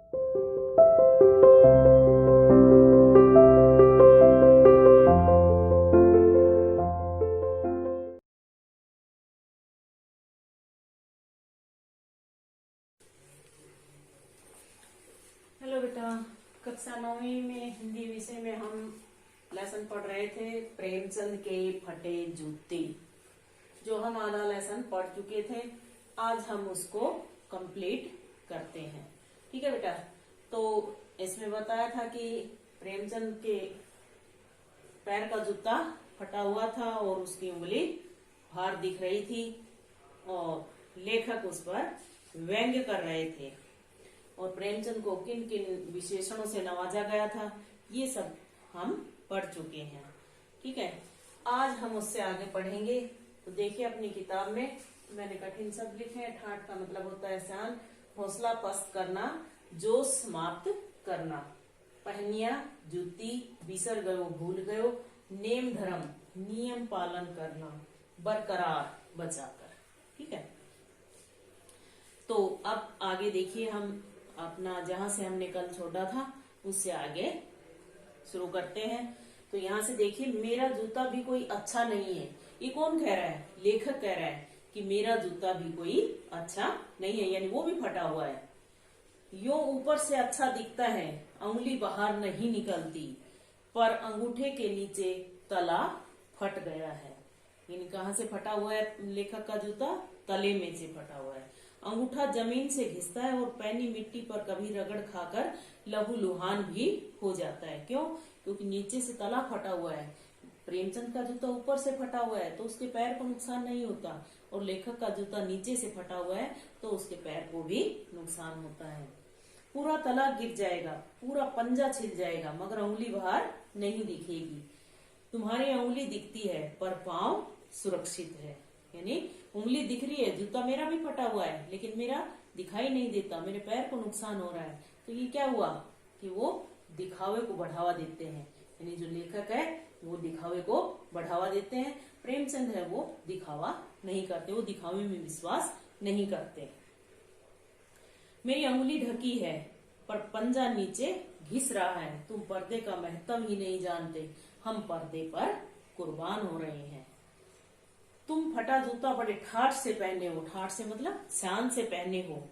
Hello बेटा, कक्षा 9वीं में हिंदी विषय में हम लेसन पढ़ रहे थे प्रेमचंद के फटे जूते। जो हम आधा लेसन पढ़ चुके थे, आज हम उसको कंप्लीट करते हैं। ठीक है बेटा। तो इसमें बताया था कि प्रेमचंद के पैर का जूता फटा हुआ था और उसकी उंगली बाहर दिख रही थी और लेखक उस पर व्यंग्य कर रहे थे और प्रेमचंद को किन किन विशेषणों से नवाजा गया था, ये सब हम पढ़ चुके हैं। ठीक है। आज हम उससे आगे पढ़ेंगे। तो देखिए अपनी किताब में मैंने कठिन शब्द लिखे हैं। ठाठ का मतलब होता है शांत, हौसला पस्त करना, जोश समाप्त करना, पहनिया जूती, बिसर गयो भूल गयो, नेम धर्म नियम पालन करना, बरकरार बचाकर। ठीक है। तो अब आगे देखिए, हम अपना जहां से हमने कल छोड़ा था उससे आगे शुरू करते हैं। तो यहाँ से देखिए, मेरा जूता भी कोई अच्छा नहीं है। ये कौन कह रहा है? लेखक कह रहा है कि मेरा जूता भी कोई अच्छा नहीं है, यानी वो भी फटा हुआ है। यो ऊपर से अच्छा दिखता है, उंगली बाहर नहीं निकलती, पर अंगूठे के नीचे तला फट गया है। यानी कहाँ से फटा हुआ है लेखक का जूता? तले में से फटा हुआ है। अंगूठा जमीन से घिसता है और पैनी मिट्टी पर कभी रगड़ खाकर लहूलुहान भी हो जाता है। क्यों? क्योंकि नीचे से तला फटा हुआ है। प्रेमचंद का जूता ऊपर से फटा हुआ है तो उसके पैर को नुकसान नहीं होता, और लेखक का जूता नीचे से फटा हुआ है तो उसके पैर को भी नुकसान होता है। पूरा तला गिर जाएगा, पूरा पंजा छिल जाएगा, मगर उंगली बाहर नहीं दिखेगी। तुम्हारी उंगली दिखती है पर पांव सुरक्षित है। यानी उंगली दिख रही है, जूता मेरा भी फटा हुआ है लेकिन मेरा दिखाई नहीं देता, मेरे पैर को नुकसान हो रहा है। तो ये क्या हुआ कि वो दिखावे को बढ़ावा देते हैं। यानी जो लेखक है वो दिखावे को बढ़ावा देते हैं, प्रेमचंद है वो दिखावा नहीं करते, वो दिखावे में विश्वास नहीं करते। मेरी उंगली ढकी है पर पंजा नीचे घिस रहा है, तुम पर्दे का महत्व ही नहीं जानते, हम पर्दे पर कुर्बान हो रहे हैं। तुम फटा जूता बड़े ठाठ से पहने हो, ठाठ से मतलब शान से पहने हो,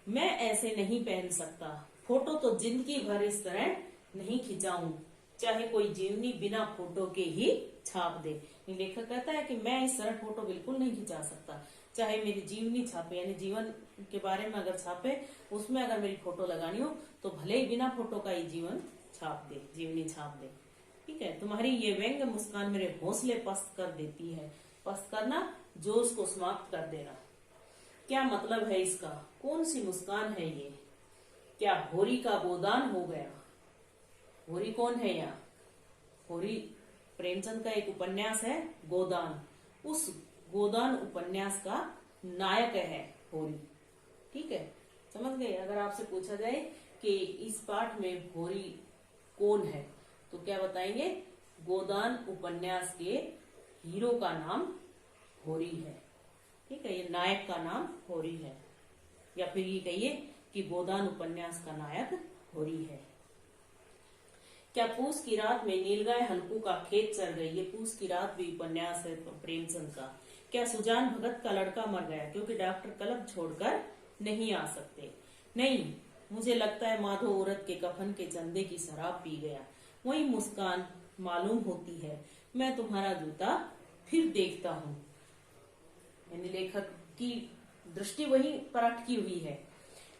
मैं ऐसे नहीं पहन सकता। फोटो तो जिंदगी भर इस तरह नहीं खिंचाऊं, चाहे कोई जीवनी बिना फोटो के ही छाप दे। लेखक कहता है कि मैं इस तरह फोटो बिल्कुल नहीं खिंचा सकता, चाहे मेरी जीवनी छापे, यानी जीवन के बारे में अगर छापे, उसमें अगर मेरी फोटो लगानी हो तो भले ही बिना फोटो का ही जीवन छाप दे, जीवनी छाप दे। ठीक है। तुम्हारी ये व्यंग्य मुस्कान मेरे हौसले पस्त कर देती है। पस्त करना, जोश को समाप्त कर देना। क्या मतलब है इसका? कौन सी मुस्कान है ये? क्या होरी का गोदान हो गया? होरी कौन है यहाँ? होरी प्रेमचंद का एक उपन्यास है गोदान। उस गोदान उपन्यास का नायक है होरी। ठीक है, समझ गए? अगर आपसे पूछा जाए कि इस पाठ में होरी कौन है तो क्या बताएंगे? गोदान उपन्यास के हीरो का नाम होरी है। ठीक है, ये नायक का नाम होरी है, या फिर ये कहिए कि गोदान उपन्यास का नायक होरी है। क्या पूस की रात में नीलगाय हल्कू का खेत चर गई? ये पूस की रात भी उपन्यास है प्रेमचंद का। क्या सुजान भगत का लड़का मर गया क्योंकि डॉक्टर कलब छोड़कर नहीं आ सकते? नहीं, मुझे लगता है माधो औरत के कफन के चंदे की शराब पी गया। वही मुस्कान मालूम होती है, मैं तुम्हारा जूता फिर देखता हूँ। यानी लेखक की दृष्टि वही पर अटकी हुई है।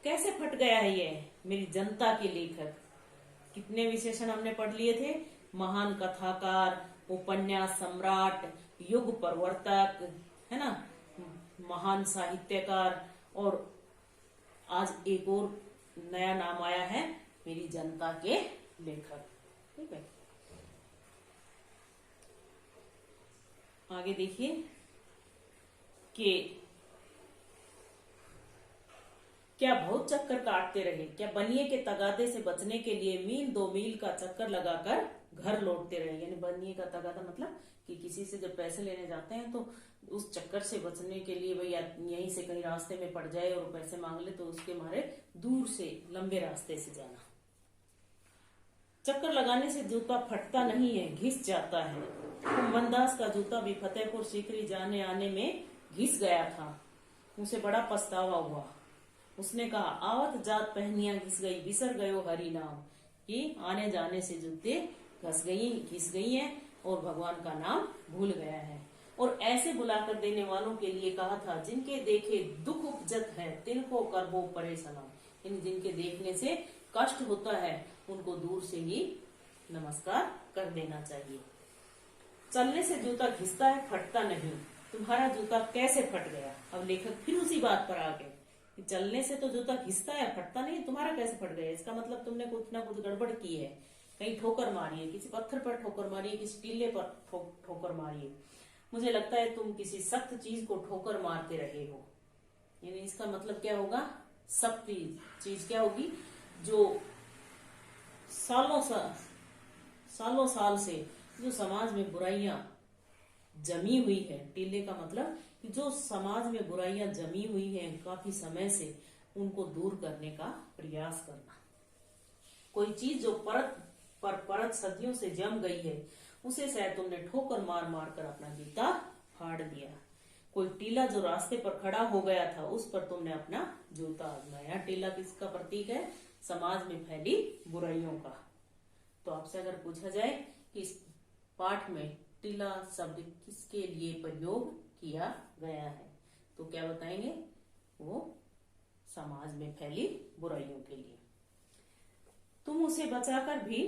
कैसे फट गया है ये? मेरी जनता के लेखक। कितने विशेषण हमने पढ़ लिए थे? महान कथाकार, उपन्यास सम्राट, युग परिवर्तक, है ना, महान साहित्यकार, और आज एक और नया नाम आया है, मेरी जनता के लेखक। ठीक है, आगे देखिए कि क्या बहुत चक्कर काटते रहे, क्या बनिए के तगादे से बचने के लिए मील 2 मील का चक्कर लगाकर घर लौटते रहे। यानी बनिए का तगादा मतलब कि किसी से जब पैसे लेने जाते हैं तो उस चक्कर से बचने के लिए भाई यहीं से कहीं रास्ते में पड़ जाए और पैसे मांग ले तो उसके मारे दूर से लंबे रास्ते से जाना। चक्कर लगाने से जूता फटता नहीं है, घिस जाता है। कुंभनदास का जूता भी फतेहपुर सीकरी जाने आने में घिस गया था। उसे बड़ा पछतावा हुआ। उसने कहा, आवत जात पहनिया घिस गई, बिसर गयो हरि नाम। कि आने जाने से जूते घिस गई हैं और भगवान का नाम भूल गया है। और ऐसे बुलाकर देने वालों के लिए कहा था, जिनके देखे दुख उपजत है तिनको करबो परे सलाम। यानी जिनके देखने से कष्ट होता है उनको दूर से ही नमस्कार कर देना चाहिए। चलने से जूता घिसता है, फटता नहीं। तुम्हारा जूता कैसे फट गया? अब लेखक फिर उसी बात पर आ गए कि चलने से तो जूता घिसता है, फटता नहीं, तुम्हारा कैसे फट गया? इसका मतलब तुमने कुछ ना कुछ गड़बड़ की है, कहीं ठोकर मारी है, किसी पत्थर पर ठोकर मारी है, किसी टीले पर ठोकर मारी है। मुझे लगता है तुम किसी सख्त चीज को ठोकर मारते रहे हो। यानी इसका मतलब क्या होगा? सख्त चीज क्या होगी? जो सालों साल से जो समाज में बुराइयां जमी हुई है। टीले का मतलब कि जो समाज में बुराइयां जमी हुई हैं काफी समय से, उनको दूर करने का प्रयास करना। कोई चीज जो परत सदियों से जम गई है, उसे शायद तुमने ठोकर मार मार कर अपना जूता फाड़ दिया। कोई टीला जो रास्ते पर खड़ा हो गया था, उस पर तुमने अपना जूता आजमाया। टीला किसका प्रतीक है? समाज में फैली बुराइयों का। तो आपसे अगर पूछा जाए कि इस पाठ में टीला शब्द किसके लिए प्रयोग किया गया है, तो क्या बताएंगे? वो समाज में फैली बुराइयों के लिए। तुम उसे बचाकर भी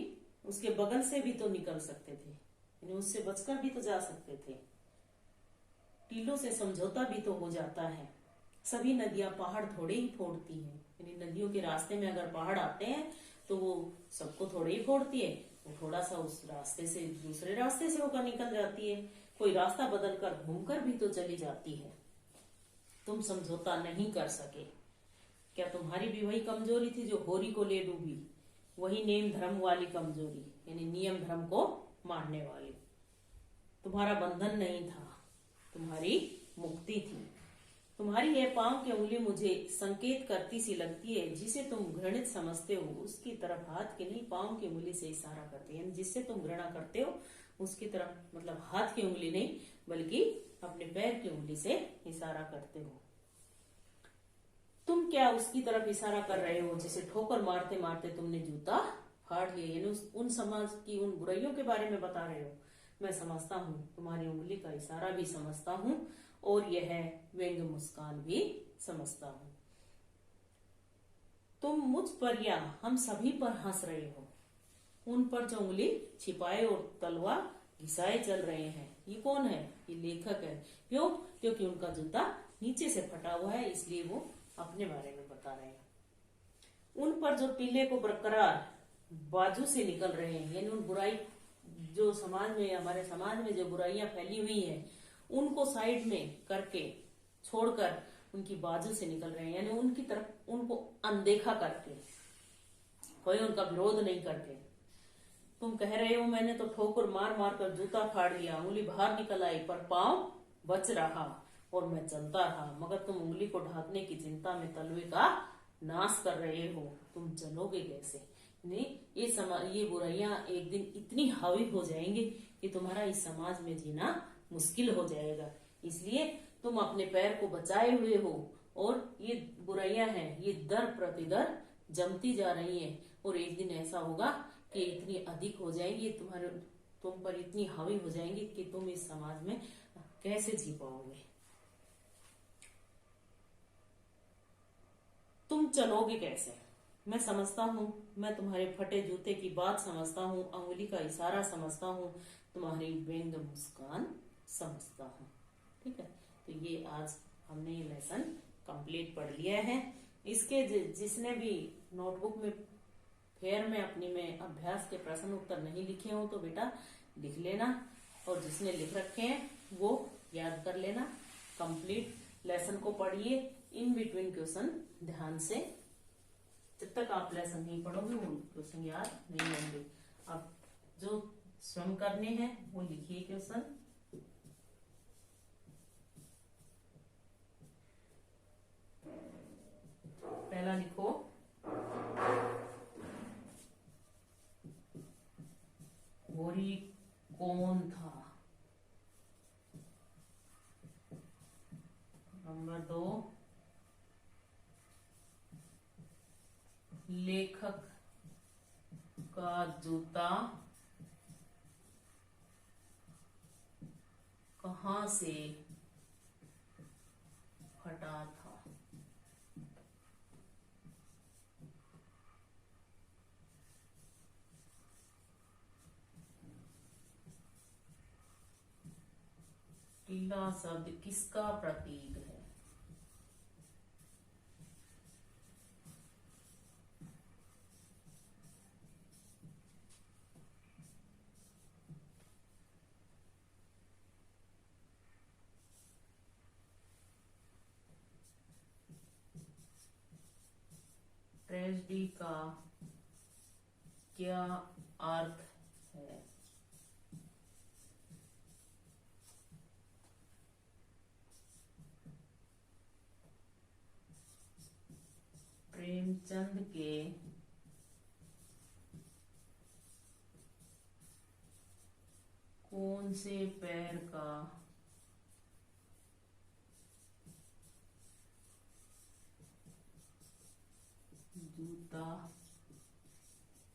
उसके बगल से भी तो निकल सकते थे, यानी उससे बचकर भी तो जा सकते थे। टीलों से समझौता भी तो हो जाता है। सभी नदियां पहाड़ थोड़े ही फोड़ती हैं। यानी नदियों के रास्ते में अगर पहाड़ आते हैं तो वो सबको थोड़े ही फोड़ती है, वो थोड़ा सा उस रास्ते से दूसरे रास्ते से होकर निकल जाती है। कोई रास्ता बदलकर घूमकर भी तो चली जाती है। तुम समझौता नहीं कर सके। क्या तुम्हारी भी वही कमजोरी थी जो होरी को ले डूबी? वही नेम धर्म वाली कमजोरी, यानी नियम धर्म को मानने वाली। तुम्हारा बंधन नहीं था, तुम्हारी मुक्ति थी। तुम्हारी यह पांव की उंगली मुझे संकेत करती सी लगती है। जिसे तुम घृणित समझते हो उसकी तरफ हाथ की नहीं पांव की उंगली से इशारा करती है। जिससे तुम घृणा करते हो उसकी तरफ, मतलब हाथ की उंगली नहीं बल्कि अपने पैर की उंगली से इशारा करते हो। तुम क्या उसकी तरफ इशारा कर रहे हो जिसे ठोकर मारते मारते तुमने जूता फाड़ लिया? यानी उन समाज की उन बुराइयों के बारे में बता रहे हो। मैं समझता हूँ, तुम्हारी उंगली का इशारा भी समझता हूँ और यह व्यंग मुस्कान भी समझता हूँ। तुम मुझ पर या हम सभी पर हंस रहे हो। उन पर जो उंगली छिपाए और तलवार घिसाए चल रहे हैं, ये कौन है? ये लेखक है। क्यों? क्योंकि उनका जूता नीचे से फटा हुआ है, इसलिए वो अपने बारे में बता रहे हैं। उन पर जो टीले को बरकरार बाजू से निकल रहे हैं, यानी उन बुराई जो समाज में, हमारे समाज में जो बुराइयां फैली हुई हैं, उनको साइड में करके छोड़कर उनकी बाजू से निकल रहे हैं, यानी उनकी तरफ उनको अनदेखा करके, कोई उनका विरोध नहीं करके। तुम कह रहे हो मैंने तो ठोकर मार मार कर जूता फाड़ लिया, उंगली बाहर निकल आई पर पांव बच रहा और मैं चलता रहा। मगर तुम उंगली को ढांकने की चिंता में तलवे का नाश कर रहे हो। तुम चलोगे कैसे? नहीं, ये बुराइयां एक दिन इतनी हावी हो जाएंगी कि तुम्हारा इस समाज में जीना मुश्किल हो जाएगा। इसलिए तुम अपने पैर को बचाए हुए हो और ये बुराइयां हैं, ये दर प्रतिदर जमती जा रही हैं और एक दिन ऐसा होगा कि इतनी अधिक हो जाएंगी, तुम पर इतनी हावी हो जाएंगी कि तुम इस समाज में कैसे जी पाओगे। तुम चलोगे कैसे? मैं समझता हूँ, मैं तुम्हारे फटे जूते की बात समझता हूँ, अंगुली का इशारा समझता हूँ, तुम्हारी व्यंग मुस्कान समझता हूँ। ठीक है, तो ये आज हमने ये लेसन कंप्लीट पढ़ लिया है। इसके जिसने भी नोटबुक में फेयर में अपनी में अभ्यास के प्रश्न उत्तर नहीं लिखे हो तो बेटा लिख लेना, और जिसने लिख रखे हैं वो याद कर लेना। कंप्लीट लेसन को पढ़िए, इन बिटवीन क्वेश्चन ध्यान से। जब तक आप लेसन नहीं पढ़ोगे वो क्वेश्चन याद नहीं होंगे। अब जो स्वयं करने हैं वो लिखिए क्वेश्चन। पहला लिखो, घोड़ी कौन था। नंबर 2, लेखक का जूता कहाँ से फटा था। टीला शब्द किसका प्रतीक है। ट्रेजेडी का क्या अर्थ है। प्रेमचंद के कौन से पैर का जूता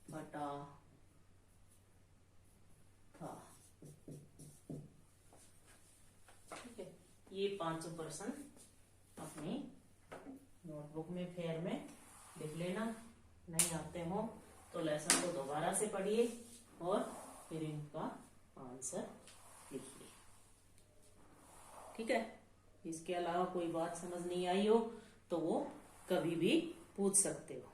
फटा था। ठीक है, ये 5 प्रश्न अपनी नोटबुक में फेयर में लिख लेना। नहीं आते हो तो लेसन को दोबारा से पढ़िए और फिर इनका आंसर लिखिए। ठीक है, इसके अलावा कोई बात समझ नहीं आई हो तो वो कभी भी पूछ सकते हो।